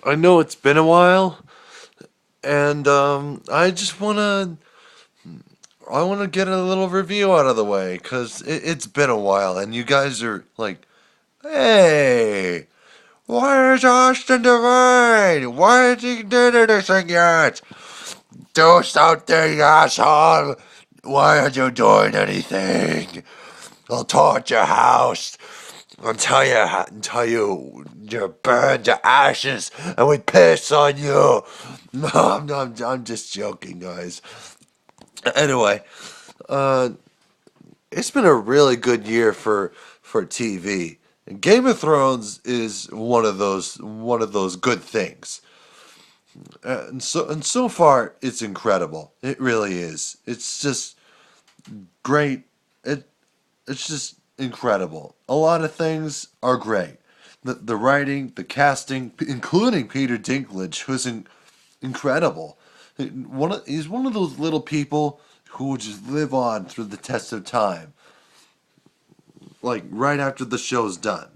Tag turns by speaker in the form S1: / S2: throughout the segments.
S1: I know it's been a while, and I wanna get a little review out of the way, cause it's been a while, and you guys are like, hey, where's Austin Devine? Why has he did anything yet? Do something, asshole! Why aren't you doing anything? I'll torch your house until you're burned to ashes, and we piss on you. No, I'm just joking, guys. Anyway, uh, it's been a really good year for TV. And Game of Thrones is one of those good things. And so far it's incredible. It really is. It's just great. It it's just incredible. A lot of things are great. The writing, the casting, including Peter Dinklage, who's incredible. He's one of those little people who will just live on through the test of time, like right after the show's done,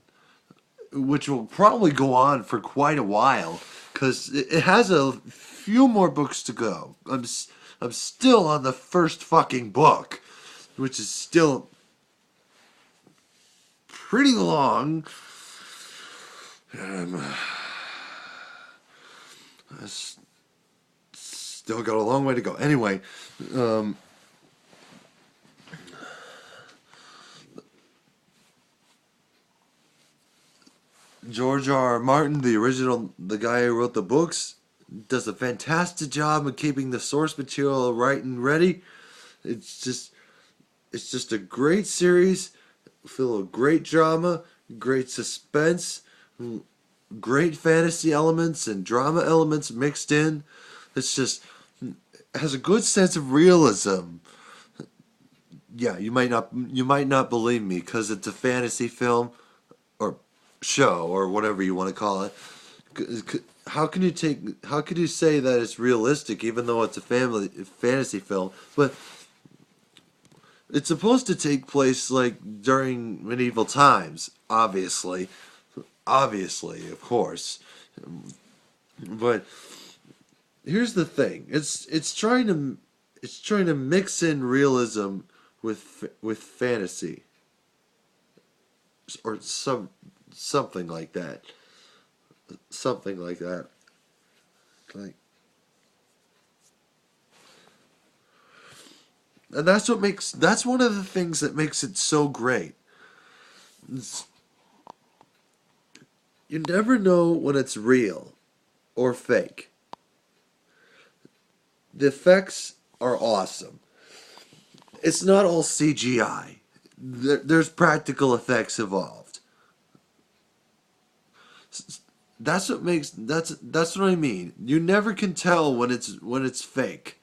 S1: which will probably go on for quite a while because it has a few more books to go. I'm still on the first fucking book, which is still pretty long. Um, I still got a long way to go. Anyway, um, George R. R. Martin, the guy who wrote the books, does a fantastic job of keeping the source material right and ready. It's just, it's just a great series, full of great drama, great suspense, great fantasy elements and drama elements mixed in. It's just has a good sense of realism. Yeah, you might not believe me because it's a fantasy film or show or whatever you want to call it. How could you say that it's realistic even though it's a family fantasy film? But it's supposed to take place like during medieval times, obviously, of course. But here's the thing: it's trying to mix in realism with fantasy or something like that, something like that. Like, and that's one of the things that makes it so great. It's, you never know when it's real or fake. The effects are awesome. It's not all CGI. There's practical effects involved. That's what I mean. You never can tell when it's fake.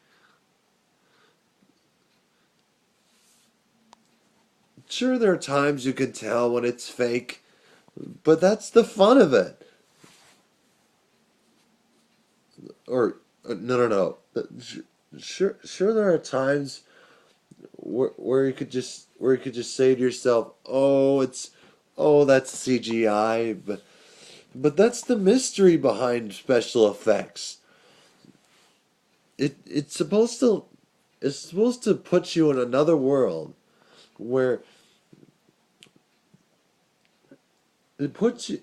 S1: Sure, there are times you can tell when it's fake, but that's the fun of it. Or no, no, no. Sure, there are times where you could just say to yourself, "Oh, that's CGI," but that's the mystery behind special effects. It it's supposed to put you in another world where it puts you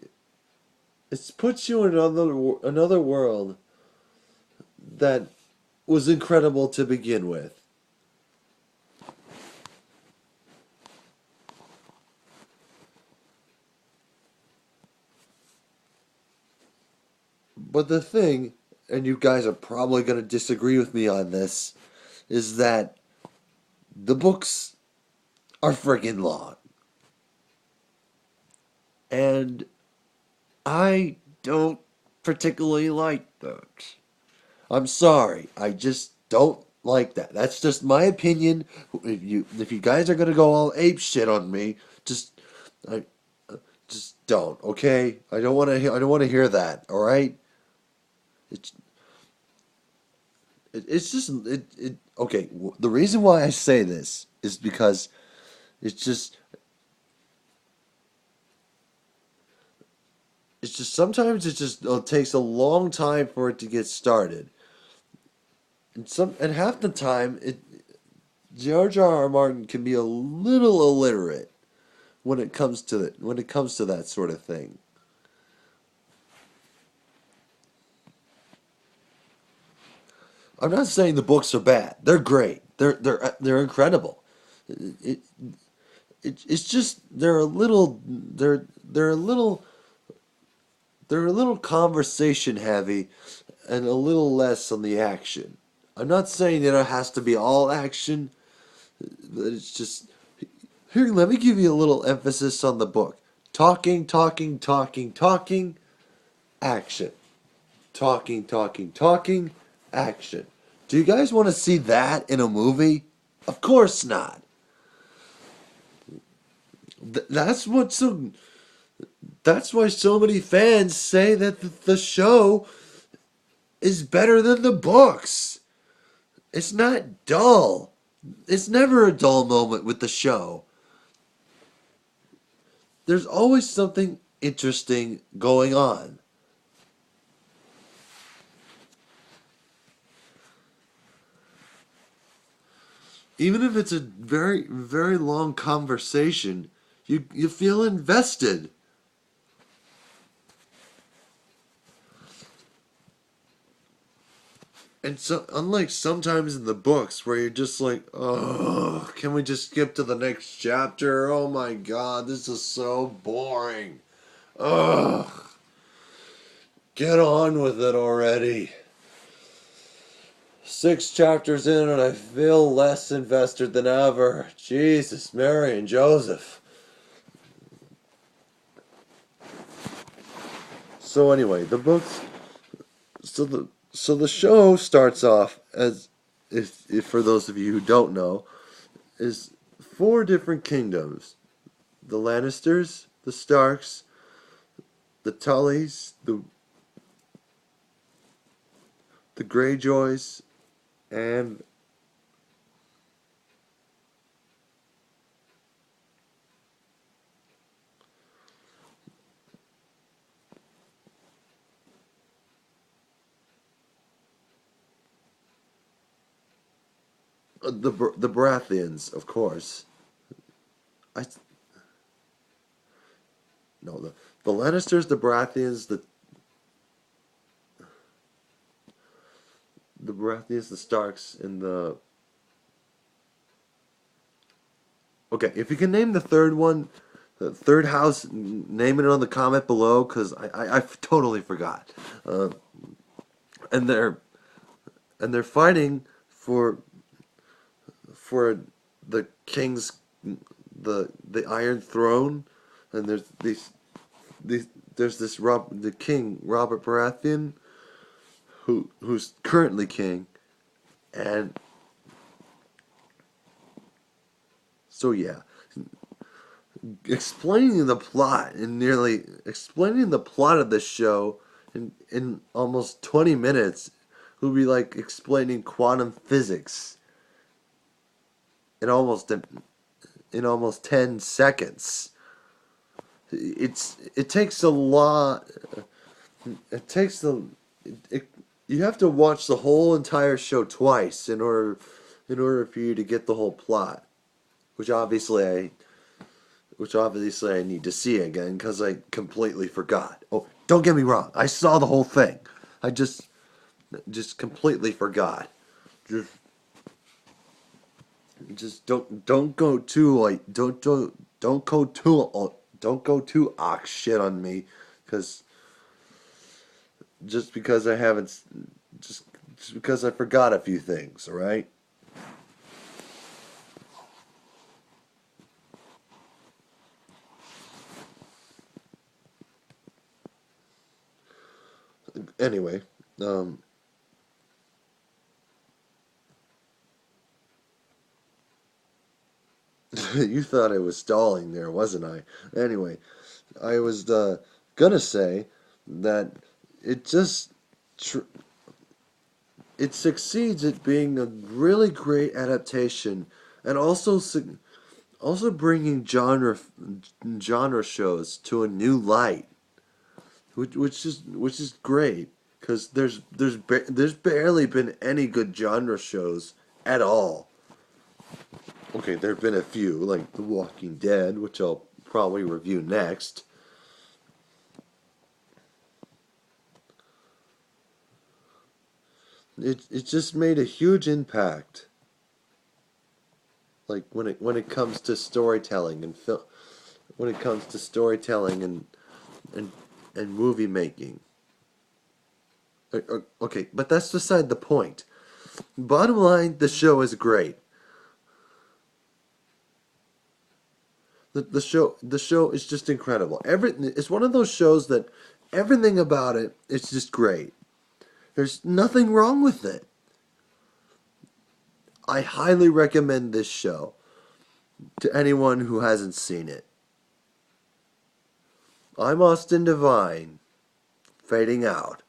S1: it puts you in another world that was incredible to begin with. But the thing, and you guys are probably going to disagree with me on this, is that the books are friggin' long. And I don't particularly like books. I'm sorry. I just don't like that. That's just my opinion. If you guys are gonna go all ape shit on me, I just don't. Okay. I don't want to hear that. All right. It's it's just it. Okay. The reason why I say this is because it's just It's just sometimes it takes a long time for it to get started, and half the time it George R. R. Martin can be a little illiterate when it comes to that sort of thing. I'm not saying the books are bad. They're great. They're incredible. It, it's just they're a little conversation heavy and a little less on the action. I'm not saying that it has to be all action, but it's just here. Let me give you a little emphasis on the book. Talking, talking, talking, talking, action. Talking, talking, talking, action. Do you guys want to see that in a movie? Of course not. That's what so. That's why so many fans say that the show is better than the books. It's not dull. It's never a dull moment with the show. There's always something interesting going on. Even if it's a very, very long conversation, you feel invested. And so, unlike sometimes in the books where you're just like, oh, can we just skip to the next chapter? Oh my god, this is so boring. Ugh, get on with it already. 6 chapters in and I feel less invested than ever. Jesus, Mary, and Joseph. So anyway, the books. So the show starts off as, if for those of you who don't know, is 4 different kingdoms: the Lannisters, the Starks, the Tullys, the Greyjoys, and the Baratheons, of course. I no the Lannisters, the Baratheons, the Baratheons, the Starks, and the okay. If you can name the third one, the third house, name it on the comment below, because I totally forgot. Uh, and they're fighting for the king's the Iron Throne, and these there's the king Robert Baratheon who's currently king, and so yeah, explaining the plot of this show in almost 20 minutes would be like explaining quantum physics in almost 10 seconds. It takes a lot. It takes the it, you have to watch the whole entire show twice in order for you to get the whole plot, which obviously I need to see again because I completely forgot. Oh, don't get me wrong, I saw the whole thing. I just completely forgot. Just just don't go too like don't go too ox shit on me, because just because I haven't just just because I forgot a few things. All right. Anyway, um, you thought I was stalling there, wasn't I? Anyway, I was gonna say that it just tr- it succeeds at being a really great adaptation, and also bringing genre shows to a new light. which is great because there's barely been any good genre shows at all. Okay, there've been a few like The Walking Dead, which I'll probably review next. It just made a huge impact. Like when it comes to storytelling and when it comes to storytelling and and movie making. Okay, but that's beside the point. Bottom line, the show is great. The show is just incredible. It's one of those shows that everything about it is just great. There's nothing wrong with it. I highly recommend this show to anyone who hasn't seen it. I'm Austin Devine, fading out.